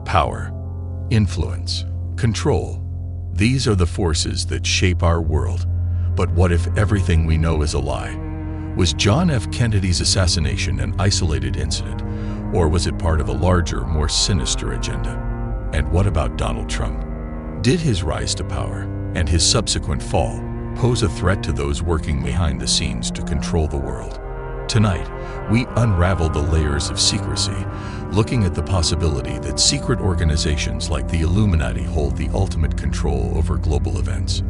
Power, influence, control. These are the forces that shape our world. But what if everything we know is a lie? Was John F. Kennedy's assassination an isolated incident, or was it part of a larger, more sinister agenda? And what about Donald Trump? Did his rise to power and his subsequent fall pose a threat to those working behind the scenes to control the world? Tonight, we unravel the layers of secrecy, looking at the possibility that secret organizations like the Illuminati hold the ultimate control over global events.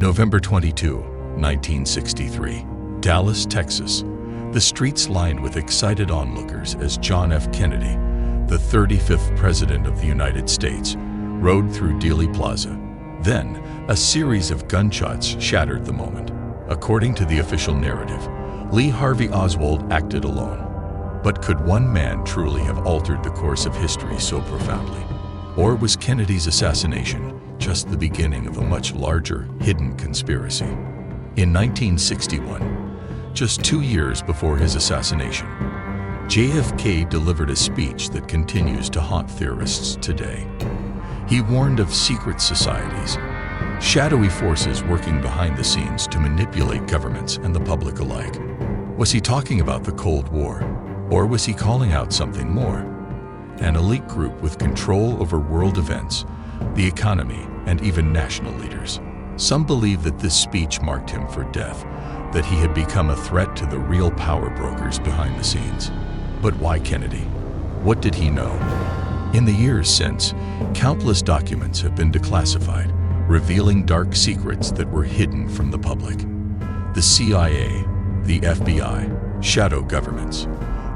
November 22, 1963, Dallas, Texas. The streets lined with excited onlookers as John F. Kennedy, the 35th President of the United States, rode through Dealey Plaza. Then, a series of gunshots shattered the moment. According to the official narrative, Lee Harvey Oswald acted alone. But could one man truly have altered the course of history so profoundly? Or was Kennedy's assassination just the beginning of a much larger, hidden conspiracy? In 1961, just 2 years before his assassination, JFK delivered a speech that continues to haunt theorists today. He warned of secret societies, shadowy forces working behind the scenes to manipulate governments and the public alike. Was he talking about the Cold War, or was he calling out something more? An elite group with control over world events, the economy, and even national leaders. Some believe that this speech marked him for death, that he had become a threat to the real power brokers behind the scenes. But why Kennedy? What did he know? In the years since, countless documents have been declassified, revealing dark secrets that were hidden from the public. The CIA, the FBI, shadow governments.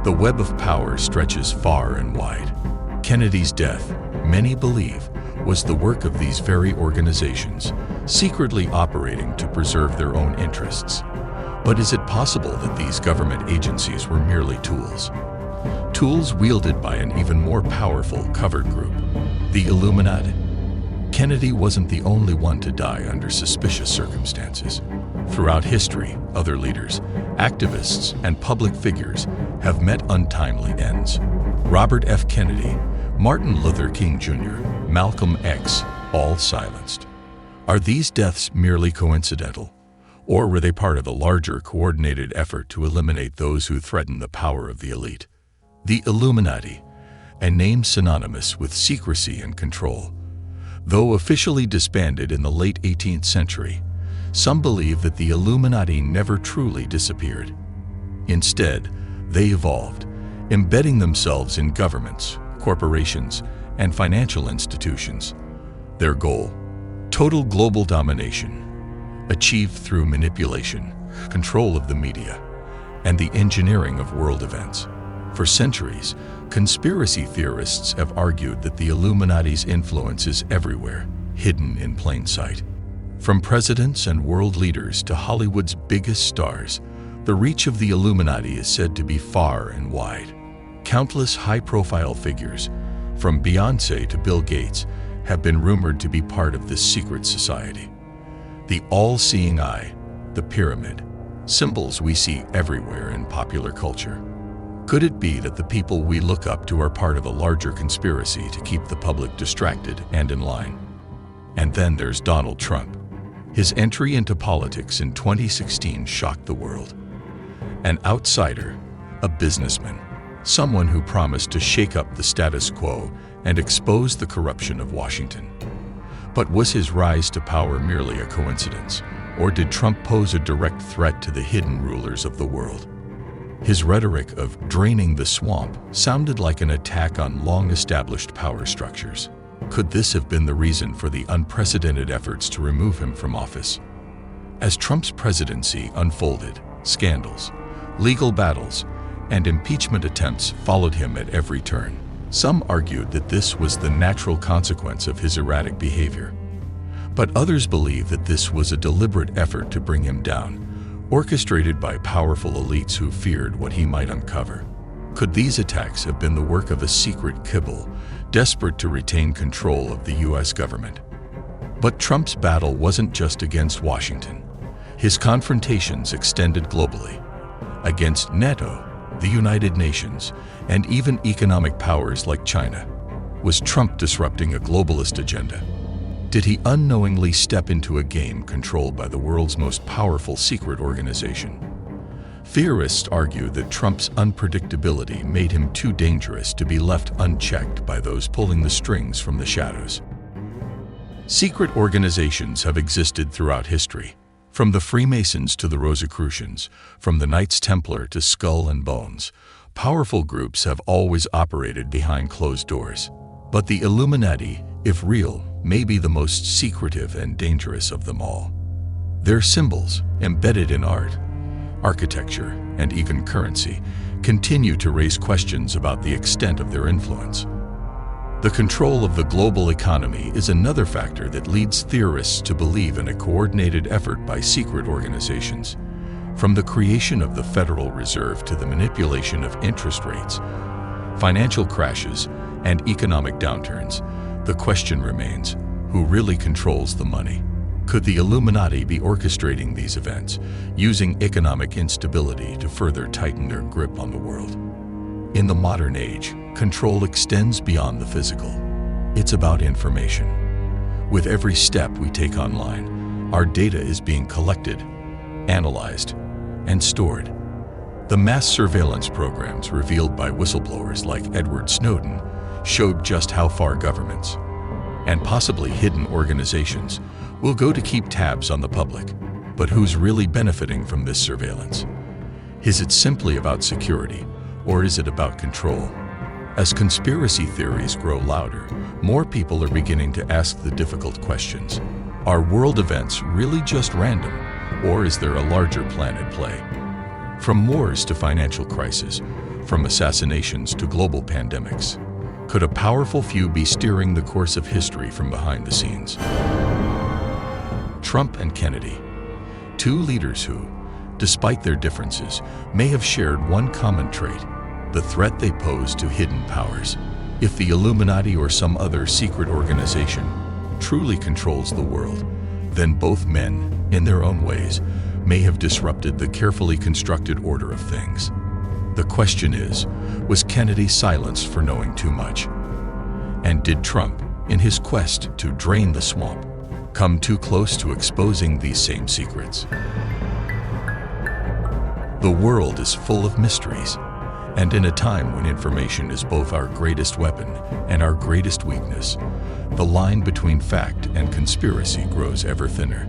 The web of power stretches far and wide. Kennedy's death, many believe, was the work of these very organizations, secretly operating to preserve their own interests. But is it possible that these government agencies were merely tools? Tools wielded by an even more powerful covert group, the Illuminati. Kennedy wasn't the only one to die under suspicious circumstances. Throughout history, other leaders, activists, and public figures have met untimely ends. Robert F. Kennedy, Martin Luther King Jr., Malcolm X, all silenced. Are these deaths merely coincidental, or were they part of a larger coordinated effort to eliminate those who threaten the power of the elite? The Illuminati, a name synonymous with secrecy and control. Though officially disbanded in the late 18th century, some believe that the Illuminati never truly disappeared. Instead, they evolved, embedding themselves in governments, corporations, and financial institutions. Their goal: total global domination, achieved through manipulation, control of the media, and the engineering of world events. For centuries, conspiracy theorists have argued that the Illuminati's influence is everywhere, hidden in plain sight. From presidents and world leaders to Hollywood's biggest stars, the reach of the Illuminati is said to be far and wide. Countless high-profile figures, from Beyoncé to Bill Gates, have been rumored to be part of this secret society. The all-seeing eye, the pyramid, symbols we see everywhere in popular culture. Could it be that the people we look up to are part of a larger conspiracy to keep the public distracted and in line? And then there's Donald Trump. His entry into politics in 2016 shocked the world. An outsider, a businessman, someone who promised to shake up the status quo and expose the corruption of Washington. But was his rise to power merely a coincidence, or did Trump pose a direct threat to the hidden rulers of the world? His rhetoric of draining the swamp sounded like an attack on long-established power structures. Could this have been the reason for the unprecedented efforts to remove him from office? As Trump's presidency unfolded, scandals, legal battles, and impeachment attempts followed him at every turn. Some argued that this was the natural consequence of his erratic behavior. But others believe that this was a deliberate effort to bring him down, orchestrated by powerful elites who feared what he might uncover. Could these attacks have been the work of a secret cabal, desperate to retain control of the U.S. government? But Trump's battle wasn't just against Washington. His confrontations extended globally. Against NATO, the United Nations, and even economic powers like China? Was Trump disrupting a globalist agenda? Did he unknowingly step into a game controlled by the world's most powerful secret organization? Theorists argue that Trump's unpredictability made him too dangerous to be left unchecked by those pulling the strings from the shadows. Secret organizations have existed throughout history, from the Freemasons to the Rosicrucians, from the Knights Templar to Skull and Bones. Powerful groups have always operated behind closed doors. But the Illuminati, if real, may be the most secretive and dangerous of them all. Their symbols, embedded in art, architecture, and even currency, continue to raise questions about the extent of their influence. The control of the global economy is another factor that leads theorists to believe in a coordinated effort by secret organizations. From the creation of the Federal Reserve to the manipulation of interest rates, financial crashes, and economic downturns, the question remains, who really controls the money? Could the Illuminati be orchestrating these events, using economic instability to further tighten their grip on the world? In the modern age, control extends beyond the physical. It's about information. With every step we take online, our data is being collected, analyzed, and stored. The mass surveillance programs revealed by whistleblowers like Edward Snowden showed just how far governments, and possibly hidden organizations, will go to keep tabs on the public. But who's really benefiting from this surveillance? Is it simply about security, or is it about control? As conspiracy theories grow louder, more people are beginning to ask the difficult questions. Are world events really just random, or is there a larger plan at play? From wars to financial crises, from assassinations to global pandemics, could a powerful few be steering the course of history from behind the scenes? Trump and Kennedy, two leaders who, despite their differences, may have shared one common trait: the threat they pose to hidden powers. If the Illuminati or some other secret organization truly controls the world, then both men, in their own ways, may have disrupted the carefully constructed order of things. The question is, was Kennedy silenced for knowing too much? And did Trump, in his quest to drain the swamp, come too close to exposing these same secrets? The world is full of mysteries, and in a time when information is both our greatest weapon and our greatest weakness, the line between fact and conspiracy grows ever thinner.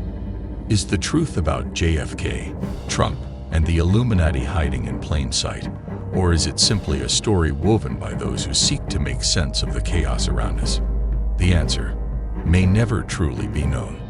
Is the truth about JFK, Trump, and the Illuminati hiding in plain sight, or is it simply a story woven by those who seek to make sense of the chaos around us? The answer may never truly be known.